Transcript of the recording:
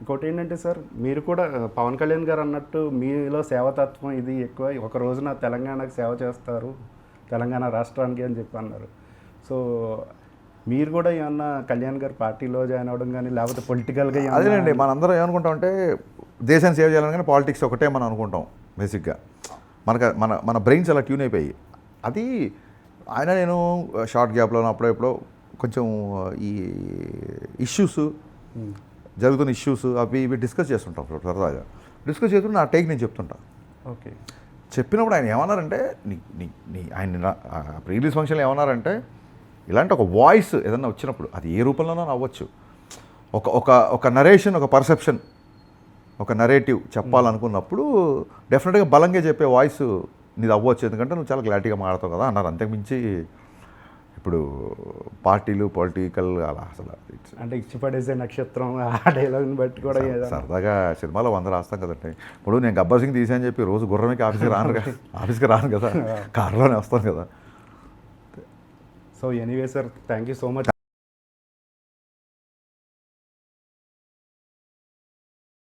ఇంకోటి ఏంటంటే సార్, మీరు కూడా పవన్ కళ్యాణ్ గారు అన్నట్టు మీలో సేవతత్వం ఇది ఎక్కువ. ఒక రోజున తెలంగాణకు సేవ చేస్తారు, తెలంగాణ రాష్ట్రానికి అని చెప్పి అన్నారు. సో మీరు కూడా ఏమన్నా కళ్యాణ్ గారు పార్టీలో జాయిన్ అవ్వడం కానీ, లేకపోతే పొలిటికల్గా అదేనండి, మనందరం ఏమనుకుంటామంటే దేశాన్ని సేవ్ చేయాలని, కానీ పాలిటిక్స్ ఒకటే మనం అనుకుంటాం బేసిక్గా. మన మన బ్రెయిన్స్ అలా ట్యూన్ అయిపోయి, అది ఆయన నేను షార్ట్ గ్యాప్లో అప్పుడెప్పుడో కొంచెం ఈ ఇష్యూస్ జరుగుతున్న ఇష్యూస్ అవి ఇవి డిస్కస్ చేస్తుంటాం సరదాగా. డిస్కస్ చేస్తుంటే నా టేక్ నేను చెప్తుంటా. ఓకే. చెప్పినప్పుడు ఆయన ఏమన్నారంటే, ఆయన ప్రీ రిలీజ్ ఫంక్షన్లో ఏమన్నారంటే, ఇలాంటి ఒక వాయిస్ ఏదన్నా వచ్చినప్పుడు అది ఏ రూపంలోనో అవ్వచ్చు, ఒక ఒక ఒక నరేషన్, ఒక పర్సెప్షన్, ఒక నరేటివ్ చెప్పాలనుకున్నప్పుడు డెఫినెట్గా బలంగా చెప్పే వాయిస్ నీది అవ్వచ్చు, ఎందుకంటే నువ్వు చాలా క్లారిటీగా మాట్లాడతావు కదా అన్నారు. అంతకుమించి ఇప్పుడు పార్టీలు పొలిటికల్ అలా అసలు అంటే ఇచ్చి పడేసే నక్షత్రం ఆ డైలాగ్ని బట్టి కూడా సరదాగా సినిమాలో 100 రాస్తాం కదండి. ఇప్పుడు నేను గబ్బర్ సింగ్ తీసాను చెప్పి రోజు గుర్రమేకి ఆఫీస్కి రాను కదా, కారులోనే వస్తాను కదా. So anyway sir, thank you so much.